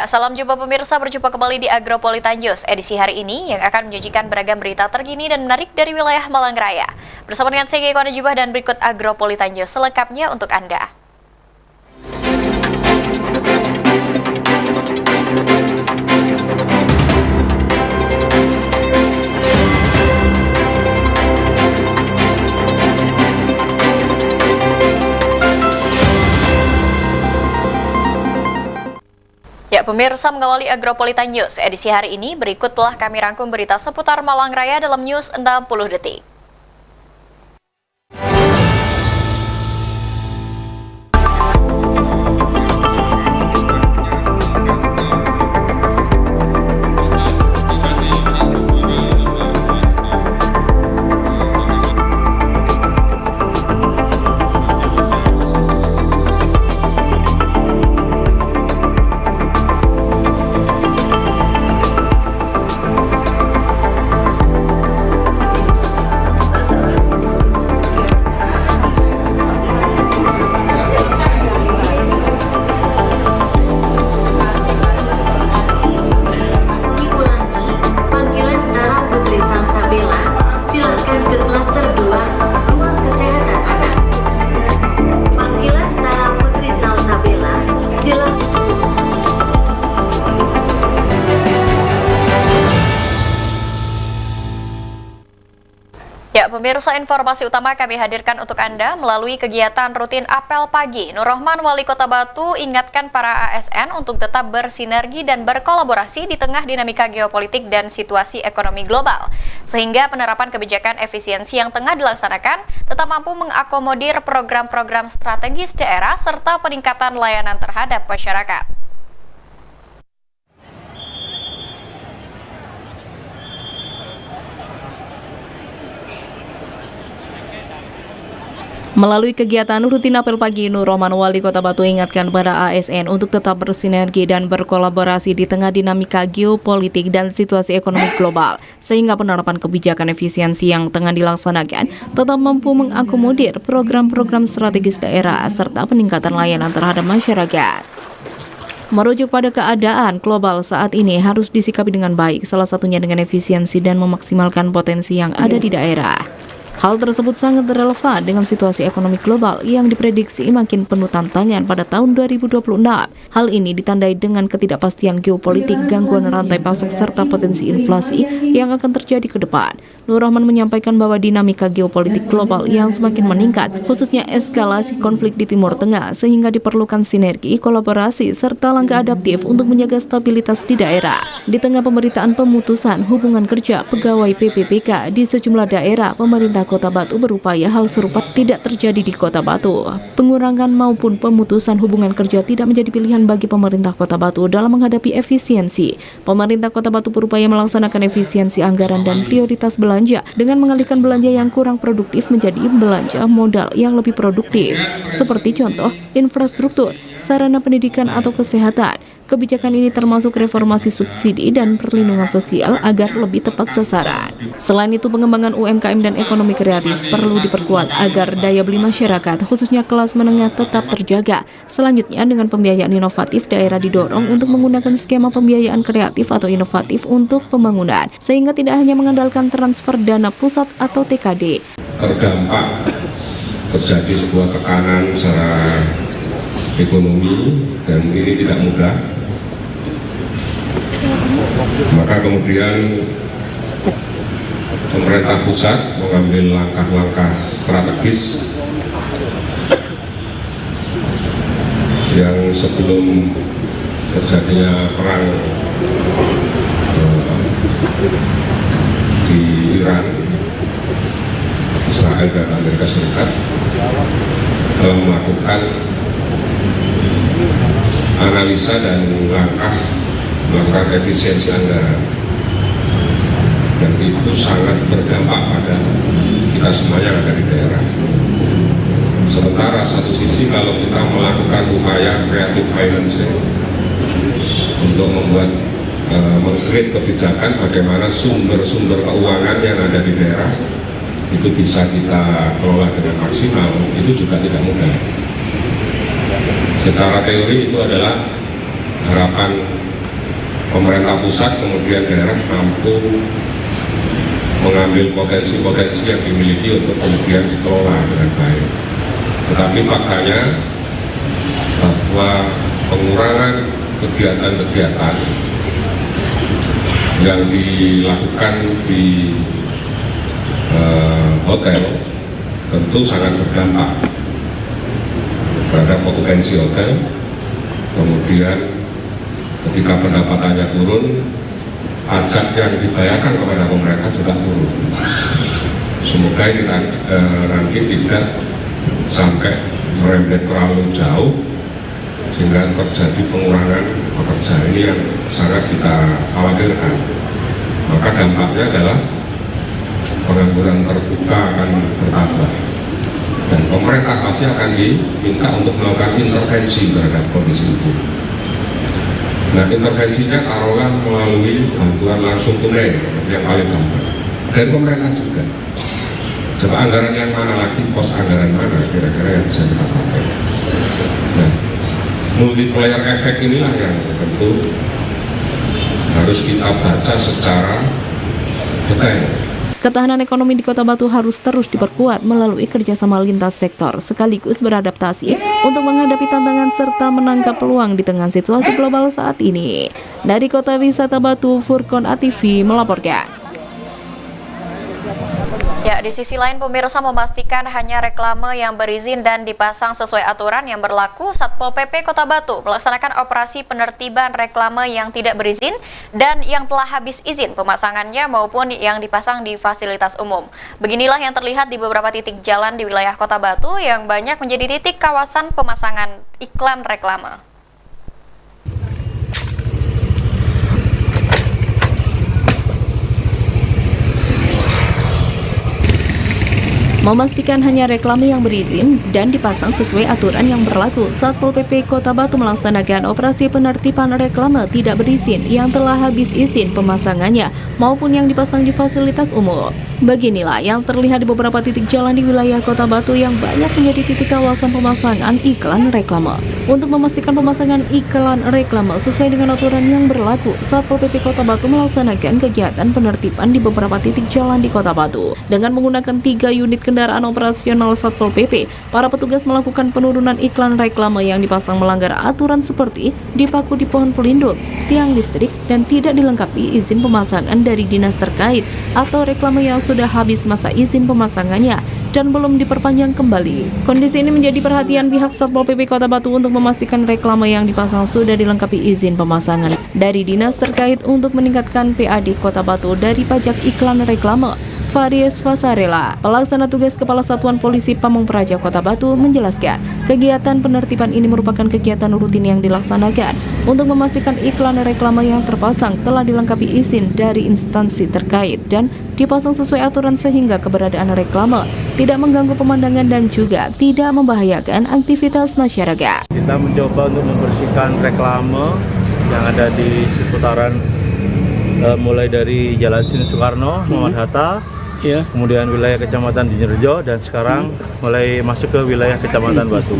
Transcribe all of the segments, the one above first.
Salam jumpa pemirsa, berjumpa kembali di Agropolitan News edisi hari ini yang akan menyajikan beragam berita terkini dan menarik dari wilayah Malang Raya. Bersama dengan saya Eko Najibah dan berikut Agropolitan News selengkapnya untuk Anda. Ya, pemirsa, mengawali Agropolitan News edisi hari ini, berikut telah kami rangkum berita seputar Malang Raya dalam News 60 Detik. Ya, pemirsa, informasi utama kami hadirkan untuk Anda melalui kegiatan rutin apel pagi. Nur Rahman, Wali Kota Batu, ingatkan para ASN untuk tetap bersinergi dan berkolaborasi di tengah dinamika geopolitik dan situasi ekonomi global, sehingga penerapan kebijakan efisiensi yang tengah dilaksanakan tetap mampu mengakomodir program-program strategis daerah serta peningkatan layanan terhadap masyarakat. Melalui kegiatan rutin apel pagi, Nur Rahman, Wali Kota Batu, ingatkan para ASN untuk tetap bersinergi dan berkolaborasi di tengah dinamika geopolitik dan situasi ekonomi global, sehingga penerapan kebijakan efisiensi yang tengah dilaksanakan tetap mampu mengakomodir program-program strategis daerah serta peningkatan layanan terhadap masyarakat. Merujuk pada keadaan global saat ini harus disikapi dengan baik, salah satunya dengan efisiensi dan memaksimalkan potensi yang ada di daerah. Hal tersebut sangat relevan dengan situasi ekonomi global yang diprediksi makin penuh tantangan pada tahun 2026. Hal ini ditandai dengan ketidakpastian geopolitik, gangguan rantai pasok, serta potensi inflasi yang akan terjadi ke depan. Nur Rahman menyampaikan bahwa dinamika geopolitik global yang semakin meningkat, khususnya eskalasi konflik di Timur Tengah, sehingga diperlukan sinergi, kolaborasi, serta langkah adaptif untuk menjaga stabilitas di daerah. Di tengah pemberitaan pemutusan hubungan kerja pegawai PPPK di sejumlah daerah, pemerintah Kota Batu berupaya hal serupa tidak terjadi di Kota Batu. Pengurangan maupun pemutusan hubungan kerja tidak menjadi pilihan bagi pemerintah Kota Batu dalam menghadapi efisiensi. Pemerintah Kota Batu berupaya melaksanakan efisiensi anggaran dan prioritas belanja dengan mengalihkan belanja yang kurang produktif menjadi belanja modal yang lebih produktif, seperti contoh infrastruktur, sarana pendidikan atau kesehatan. Kebijakan ini termasuk reformasi subsidi dan perlindungan sosial agar lebih tepat sasaran. Selain itu, pengembangan UMKM dan ekonomi kreatif perlu diperkuat agar daya beli masyarakat, khususnya kelas menengah, tetap terjaga. Selanjutnya, dengan pembiayaan inovatif, daerah didorong untuk menggunakan skema pembiayaan kreatif atau inovatif untuk pembangunan, sehingga tidak hanya mengandalkan transfer dana pusat atau TKD. Terdampak terjadi sebuah tekanan secara ekonomi dan ini tidak mudah. Maka kemudian pemerintah pusat mengambil langkah-langkah strategis yang sebelum terjadinya perang di Iran, Israel dan Amerika Serikat telah melakukan analisa dan melakukan efisiensi anggaran, dan itu sangat berdampak pada kita semuanya yang ada di daerah. Sementara satu sisi kalau kita melakukan upaya creative financing untuk membuat meng-create kebijakan bagaimana sumber-sumber keuangan yang ada di daerah itu bisa kita kelola dengan maksimal, itu juga tidak mudah. Secara teori itu adalah harapan pemerintah pusat kemudian daerah mampu mengambil potensi-potensi yang dimiliki untuk kemudian dikelola dengan baik. Tetapi faktanya bahwa pengurangan kegiatan-kegiatan yang dilakukan di hotel tentu sangat berdampak terhadap okupansi hotel. Kemudian ketika pendapatannya turun, pajak yang dibayarkan kepada pemerintah juga turun. Semoga ini nanti tidak sampai merembet terlalu jauh sehingga terjadi pengurangan pekerjaan ini yang sangat kita khawatirkan. Maka dampaknya adalah pengangguran terbuka akan bertambah dan pemerintah pasti akan diminta untuk melakukan intervensi terhadap kondisi itu. Nah, intervensinya taruhlah melalui bantuan langsung tunai yang paling gampang dari pemerintah juga. Coba anggaran yang mana lagi, pos anggaran mana kira-kira yang bisa kita pakai. Nah, multiplier efek inilah yang tentu harus kita baca secara detail. Ketahanan ekonomi di Kota Batu harus terus diperkuat melalui kerjasama lintas sektor, sekaligus beradaptasi untuk menghadapi tantangan serta menangkap peluang di tengah situasi global saat ini. Dari Kota Wisata Batu, Furqon ATV melaporkan. Ya, di sisi lain pemirsa memastikan hanya reklame yang berizin dan dipasang sesuai aturan yang berlaku. Satpol PP Kota Batu melaksanakan operasi penertiban reklame yang tidak berizin dan yang telah habis izin pemasangannya maupun yang dipasang di fasilitas umum. Beginilah yang terlihat di beberapa titik jalan di wilayah Kota Batu yang banyak menjadi titik kawasan pemasangan iklan reklame. Memastikan hanya reklame yang berizin dan dipasang sesuai aturan yang berlaku, Satpol PP Kota Batu melaksanakan operasi penertiban reklame tidak berizin yang telah habis izin pemasangannya maupun yang dipasang di fasilitas umum. Beginilah yang terlihat di beberapa titik jalan di wilayah Kota Batu yang banyak menjadi titik kawasan pemasangan iklan reklame. Untuk memastikan pemasangan iklan reklame sesuai dengan aturan yang berlaku, Satpol PP Kota Batu melaksanakan kegiatan penertiban di beberapa titik jalan di Kota Batu. Dengan menggunakan 3 unit kendaraan operasional Satpol PP, para petugas melakukan penurunan iklan reklame yang dipasang melanggar aturan seperti dipaku di pohon pelindung, tiang listrik, dan tidak dilengkapi izin pemasangan dari dinas terkait atau reklame yang sudah habis masa izin pemasangannya dan belum diperpanjang kembali. Kondisi ini menjadi perhatian pihak Satpol PP Kota Batu untuk memastikan reklame yang dipasang sudah dilengkapi izin pemasangan dari dinas terkait untuk meningkatkan PAD Kota Batu dari pajak iklan reklame. Faris Fasarela, pelaksana tugas Kepala Satuan Polisi Pamung Praja Kota Batu, menjelaskan kegiatan penertiban ini merupakan kegiatan rutin yang dilaksanakan untuk memastikan iklan reklame yang terpasang telah dilengkapi izin dari instansi terkait dan dipasang sesuai aturan sehingga keberadaan reklame tidak mengganggu pemandangan dan juga tidak membahayakan aktivitas masyarakat. Kita mencoba untuk membersihkan reklame yang ada di seputaran mulai dari Jalan Sini Soekarno, Muhammad Hatta, kemudian wilayah Kecamatan Dinjerjo, dan sekarang mulai masuk ke wilayah Kecamatan Batu.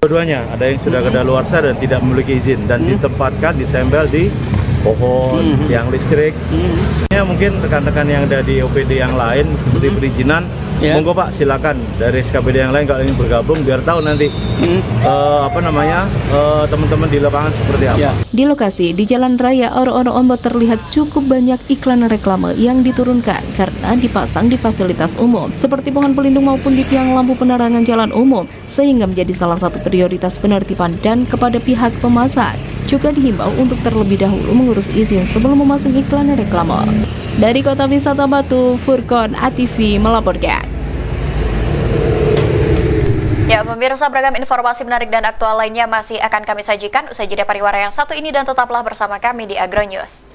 Dua-duanya ada yang sudah kedaluarsa dan tidak memiliki izin dan ditempatkan, ditempel di pohon, tiang listrik. Ya, mungkin rekan-rekan yang ada di OPD yang lain seperti perizinan, monggo Pak, silakan dari SKPD yang lain kalau ingin bergabung biar tahu nanti teman-teman di lapangan seperti apa. Di lokasi di Jalan Raya Oro-Oro Ombot terlihat cukup banyak iklan reklame yang diturunkan karena dipasang di fasilitas umum seperti pohon pelindung maupun di tiang lampu penerangan jalan umum, sehingga menjadi salah satu prioritas penertiban. Dan kepada pihak pemasang juga dihimbau untuk terlebih dahulu mengurus izin sebelum memasang iklan reklame. Dari Kota Wisata Batu, Furqon ATV melaporkan. Ya, pemirsa, beragam informasi menarik dan aktual lainnya masih akan kami sajikan usai jeda pariwara yang satu ini, dan tetaplah bersama kami di Agro News.